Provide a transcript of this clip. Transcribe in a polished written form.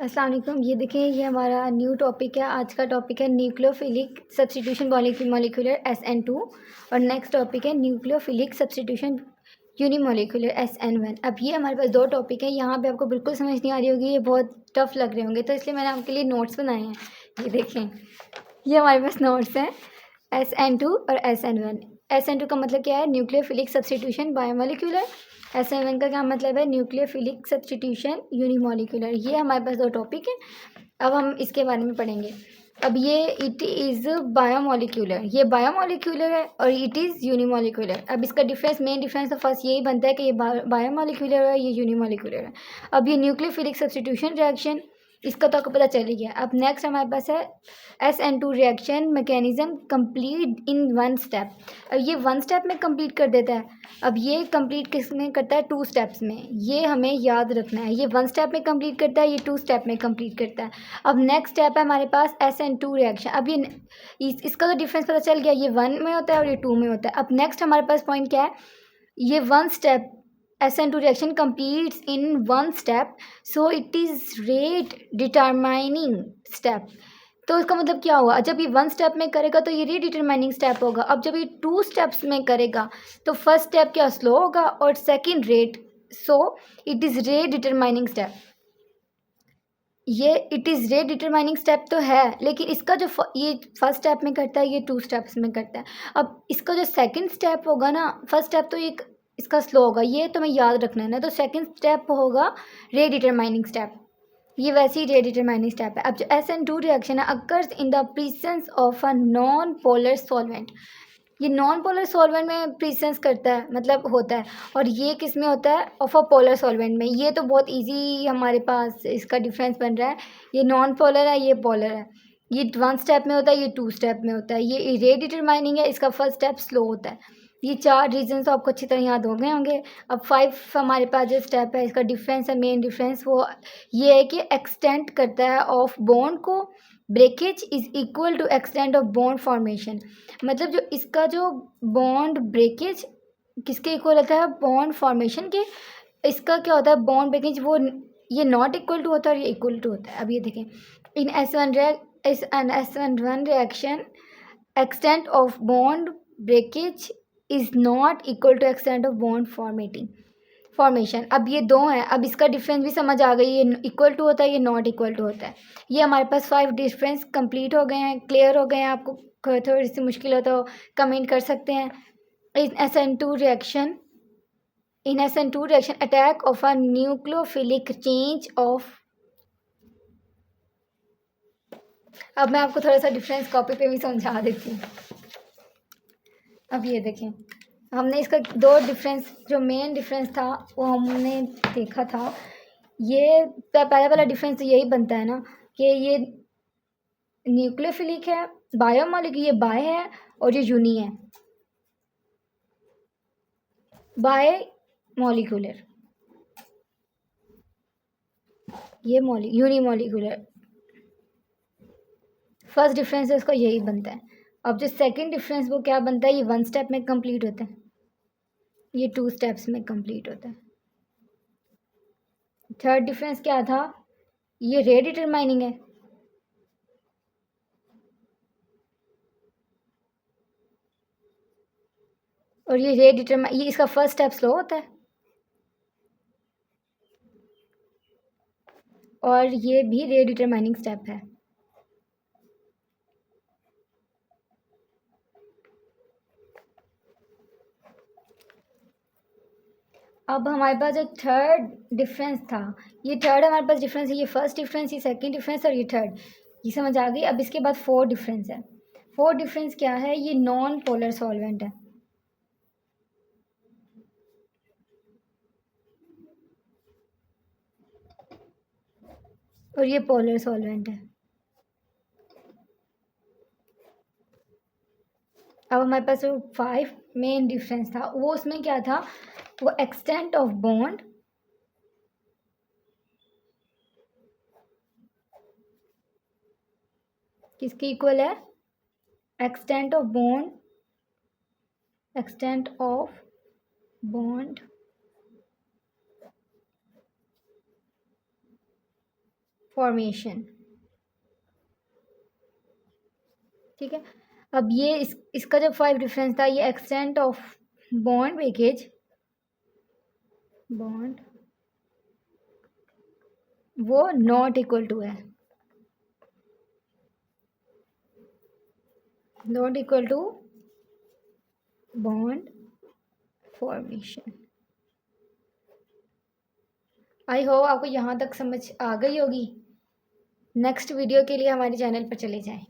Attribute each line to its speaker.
Speaker 1: अस्सलाम वालेकुम। ये देखें, ये हमारा न्यू टॉपिक है। आज का टॉपिक है न्यूक्लियोफिलिक सब्स्टिट्यूशन मॉलिक्यूलर SN2 और नेक्स्ट टॉपिक है न्यूक्लियोफिलिक सब्स्टिट्यूशन यूनिमोलिकुलर SN1। अब ये हमारे पास दो टॉपिक है। यहाँ पे आपको बिल्कुल समझ नहीं आ रही होगी, ये बहुत टफ लग रहे होंगे, तो इसलिए मैंने आपके लिए नोट्स बनाए हैं। ये देखें, ये हमारे पास नोट्स हैं SN2 और SN1। SN2 का मतलब क्या है? Nucleophilic substitution biomolecular. SN1 का क्या मतलब है? Nucleophilic substitution unimolecular. ये हमारे पास दो टॉपिक हैं। अब हम इसके बारे में पढ़ेंगे। अब ये इट इज़ बायोमोलिकुलर, ये बायोमोलिकुलर है और इट इज़ यूनिमोलिकुलर। अब इसका डिफरेंस, मेन डिफरेंस तो फर्स्ट यही बनता है कि ये बायोमोलिकुलर है, ये यूनिमोलिकुलर है। अब ये न्यूक्लियोफिलिक सब्स्टिट्यूशन रिएक्शन, इसका तो आपको पता चल ही गया। अब नेक्स्ट हमारे पास है SN2 reaction mechanism complete in one step. अब ये वन स्टेप में कंप्लीट कर देता है। अब ये कंप्लीट किस में करता है? 2 स्टेप्स में। ये हमें याद रखना है, ये 1 स्टेप में कंप्लीट करता है, ये 2 स्टेप में कंप्लीट करता है। अब नेक्स्ट स्टेप है हमारे पास SN2 रिएक्शन। अब ये इसका तो डिफरेंस पता चल गया, ये 1 में होता है और ये 2 में होता है। अब नेक्स्ट हमारे पास पॉइंट क्या है? ये 1 step SN2 reaction completes in 1 step, so it is rate determining step। तो इसका मतलब क्या हुआ? जब ये 1 स्टेप में करेगा तो ये रेट डिटरमाइनिंग स्टेप होगा। अब जब ये 2 स्टेप्स में करेगा तो फर्स्ट स्टेप क्या स्लो होगा और second rate, so it is rate determining step. ये it is rate determining step तो है, लेकिन इसका जो ये फर्स्ट स्टेप में करता है, ये 2 स्टेप्स में करता है। अब इसका जो सेकंड स्टेप होगा ना, फर्स्ट स्टेप तो एक इसका स्लो होगा, ये तो हमें याद रखना है ना। तो सेकंड स्टेप होगा रेट डिटरमाइनिंग स्टेप, ये वैसे ही रेट डिटरमाइनिंग स्टेप है। अब जो SN2 रिएक्शन है occurs in the presence of a non polar solvent, ये नॉन पोलर सॉल्वेंट में प्रेजेंस करता है, मतलब होता है। और ये किस में होता है? ऑफ अ पोलर सॉल्वेंट में। ये तो बहुत इजी हमारे पास इसका डिफरेंस बन रहा है। ये नॉन पोलर है, ये पोलर है। ये 1 स्टेप में होता है, ये 2 स्टेप में होता है। ये रेट डिटरमाइनिंग है, इसका फर्स्ट स्टेप स्लो होता है। ये 4 रीजन तो आपको अच्छी तरह याद हो गए होंगे। अब 5 हमारे पास जो स्टेप है, इसका डिफरेंस है, मेन डिफरेंस वो ये है कि एक्सटेंड करता है ऑफ बॉन्ड को। Breakage is equal to extend of bond formation. मतलब जो इसका जो बॉन्ड ब्रेकेज किसके इक्वल होता है? बॉन्ड फॉर्मेशन के। इसका क्या होता है? बॉन्ड ब्रेकेज वो ये नॉट इक्वल टू होता है और ये इक्वल टू होता है। अब ये देखें, in S1 reaction extent of bond breakage is not equal to extent of bond formation. अब ये दो हैं। अब इसका डिफरेंस भी समझ आ गई, ये इक्वल टू होता है, ये नॉट इक्वल टू होता है। ये हमारे पास 5 डिफरेंस कंप्लीट हो गए हैं, क्लियर हो गए हैं। आपको थोड़ी सी मुश्किल हो तो कमेंट कर सकते हैं। इन SN2 reaction attack of a nucleophilic change of. अब मैं आपको थोड़ा सा डिफरेंस कॉपी पे भी समझा देती हूँ। अब ये देखें, हमने इसका 2 डिफरेंस, जो मेन डिफरेंस था वो हमने देखा था। ये पहला वाला डिफरेंस तो यही बनता है ना कि ये न्यूक्लियोफिलिक है, बायोमोलिकुलर, ये बाय है और ये यूनी है, बाय मॉलिक्यूलर, ये यूनिमोलिकुलर। फर्स्ट डिफरेंस है उसका यही बनता है। अब जो सेकंड डिफरेंस वो क्या बनता है? ये 1 स्टेप में कंप्लीट होता है, ये 2 स्टेप्स में कंप्लीट होता है। थर्ड डिफरेंस क्या था? ये रेट डिटरमाइनिंग है, और ये रेट डिटरमाइन, ये इसका फर्स्ट स्टेप स्लो होता है और ये भी रेट डिटरमाइनिंग स्टेप है। अब हमारे पास जो थर्ड डिफरेंस था, ये थर्ड हमारे पास डिफरेंस है, ये फर्स्ट डिफरेंस, ये सेकंड डिफरेंस और ये थर्ड, ये समझ आ गई। अब इसके बाद फोर्थ डिफरेंस है। फोर्थ डिफरेंस क्या है? ये नॉन पोलर सॉल्वेंट है और ये पोलर सॉल्वेंट है। अब हमारे पास जो 5 मेन डिफरेंस था वो उसमें क्या था? वो एक्सटेंट ऑफ बॉन्ड, किसके इक्वल है? Extent of bond formation. ठीक है, अब ये इसका जब 5 डिफरेंस था, ये extent of bond breakage, bond वो नॉट इक्वल टू है, not equal to bond formation. I hope आपको यहाँ तक समझ आ गई होगी। नेक्स्ट वीडियो के लिए हमारे चैनल पर चले जाएं।